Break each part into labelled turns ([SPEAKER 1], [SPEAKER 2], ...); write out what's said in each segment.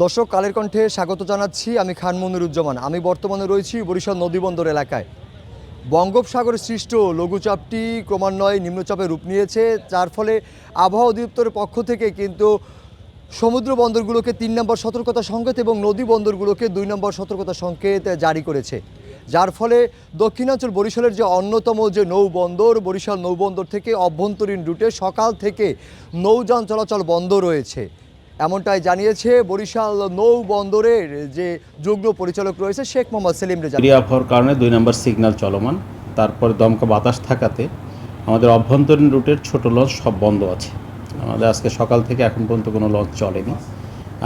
[SPEAKER 1] দর্শক কালের কণ্ঠে স্বাগত জানাচ্ছি। আমি খান মনিরুজ্জামান। আমি বর্তমানে রয়েছি বরিশাল নদীবন্দর এলাকায়। বঙ্গোপসাগরে সৃষ্ট লঘুচাপটি ক্রমান্বয়ে নিম্নচাপে রূপ নিয়েছে, যার ফলে আবহাওয়া অধিদপ্তরের পক্ষ থেকে কিন্তু সমুদ্র বন্দরগুলোকে ৩ নম্বর সতর্কতা সংকেত এবং নদী বন্দরগুলোকে ২ নম্বর সতর্কতা সংকেত জারি করেছে। যার ফলে দক্ষিণাঞ্চল বরিশালের যে অন্যতম যে নৌবন্দর, বরিশাল নৌবন্দর থেকে অভ্যন্তরীণ রুটে সকাল থেকে নৌযান চলাচল বন্ধ রয়েছে। এমনটাই জানিয়েছে বরিশাল নৌবন্দরের যে যুগ্ম পরিচালক রয়েছে শেখ মোহাম্মদ সেলিম রেজা।
[SPEAKER 2] আবহাওয়ার কারণে ২ নম্বর সিগন্যাল চলমান, তারপর দমকা বাতাস থাকাতে আমাদের অভ্যন্তরীণ রুটের ছোট লঞ্চ সব বন্ধ আছে। আমাদের আজকে সকাল থেকে এখন পর্যন্ত কোনো লঞ্চ চলেনি,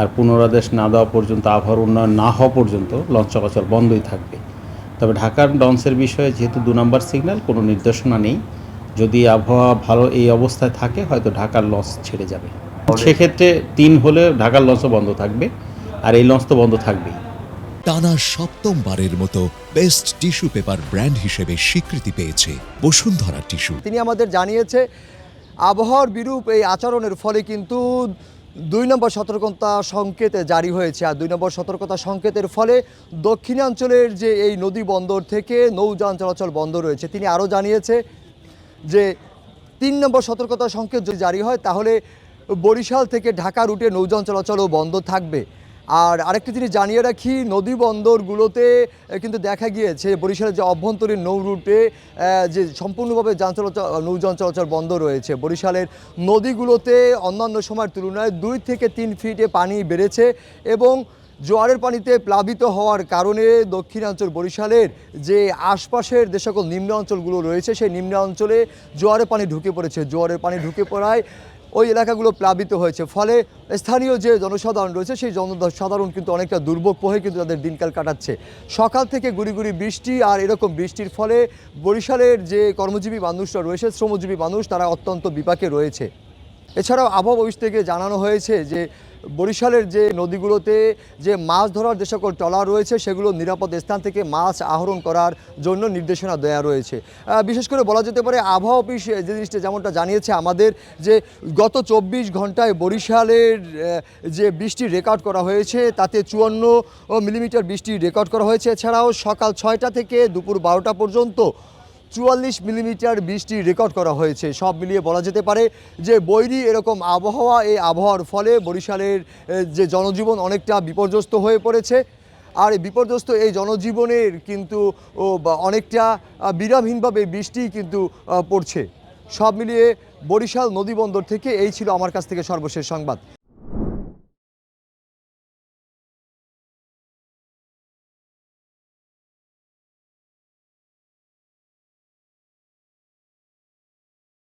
[SPEAKER 2] আর পুনরাদেশ না দেওয়া পর্যন্ত, আবহাওয়ার উন্নয়ন না হওয়া পর্যন্ত লঞ্চ চলাচল বন্ধই থাকবে। তবে ঢাকার লঞ্চের বিষয়ে যেহেতু ২ নম্বর সিগন্যাল, কোনো নির্দেশনা নেই। যদি আবহাওয়া ভালো এই অবস্থায় থাকে হয়তো ঢাকার লঞ্চ ছেড়ে যাবে। সেক্ষেত্রে ৩ হলে ঢাকার লঞ্চও বন্ধ থাকবে, আর এই লঞ্চ তো বন্ধ থাকবেই।
[SPEAKER 3] টানা সপ্তমবারের মতো বেস্ট টিস্যু পেপার ব্র্যান্ড হিসেবে স্বীকৃতি পেয়েছে বসুন্ধরা টিস্যু।
[SPEAKER 1] তিনি আমাদের জানিয়েছে আবহাওয়ার বিরূপ এই আচরণের ফলে কিন্তু ২ নম্বর সতর্কতা সংকেত জারি হয়েছে। আর ২ নম্বর সতর্কতা সংকেতের ফলে দক্ষিণাঞ্চলের যে এই নদী বন্দর থেকে নৌযান চলাচল বন্ধ রয়েছে। তিনি আরও জানিয়েছে যে ৩ নম্বর সতর্কতা সংকেত যদি জারি হয় তাহলে বরিশাল থেকে ঢাকা রুটে নৌযান চলাচলও বন্ধ থাকবে। আর আরেকটি জিনিস জানিয়ে রাখি, নদী বন্দরগুলোতে কিন্তু দেখা গিয়েছে বরিশালের যে অভ্যন্তরীণ নৌ রুটে যে সম্পূর্ণভাবে নৌযান চলাচল বন্ধ রয়েছে। বরিশালের নদীগুলোতে অন্যান্য সময়ের তুলনায় ২ থেকে ৩ ফিটে পানি বেড়েছে এবং জোয়ারের পানিতে প্লাবিত হওয়ার কারণে দক্ষিণাঞ্চল বরিশালের যে আশপাশের যে সকল নিম্ন অঞ্চলগুলো রয়েছে সেই নিম্ন অঞ্চলে জোয়ারের পানি ঢুকে পড়েছে। জোয়ারের পানি ঢুকে পড়ায় ওই এলাকাগুলো প্লাবিত হয়েছে, ফলে স্থানীয় যে জনসাধারণ রয়েছে সেই জনসাধারণ কিন্তু অনেকটা দুর্ভোগ পোহে কিন্তু তাদের দিনকাল কাটাচ্ছে। সকাল থেকে গুড়ি গুড়ি বৃষ্টি, আর এরকম বৃষ্টির ফলে বরিশালের যে কর্মজীবী মানুষরা রয়েছে, শ্রমজীবী মানুষ, তারা অত্যন্ত বিপাকে রয়েছে। এছাড়াও আবহাওয়া অফিস থেকে জানানো হয়েছে যে বরিশালের যে নদীগুলোতে যে মাছ ধরার যে সকল ট্রলার রয়েছে সেগুলো নিরাপদ স্থান থেকে মাছ আহরণ করার জন্য নির্দেশনা দেওয়া রয়েছে। বিশেষ করে বলা যেতে পারে আবহাওয়া অফিস যে জিনিসটা যেমনটা জানিয়েছে আমাদের, যে গত ২৪ ঘন্টায় বরিশালের যে বৃষ্টি রেকর্ড করা হয়েছে তাতে ৫৪ মিলিমিটার বৃষ্টি রেকর্ড করা হয়েছে। এছাড়াও সকাল ৬টা থেকে দুপুর ১২টা পর্যন্ত ৪৪ মিলিমিটার বৃষ্টি রেকর্ড করা হয়েছে। সব মিলিয়ে বলা যেতে পারে যে বৈরী এরকম আবহাওয়া, এই আবহাওয়ার ফলে বরিশালের যে জনজীবন অনেকটা বিপর্যস্ত হয়ে পড়েছে। আর এই বিপর্যস্ত এই জনজীবনের কিন্তু অনেকটা বিরামহীনভাবে বৃষ্টি কিন্তু পড়ছে। সব মিলিয়ে বরিশাল নদীবন্দর থেকে এই ছিল আমার কাছ থেকে সর্বশেষ সংবাদ।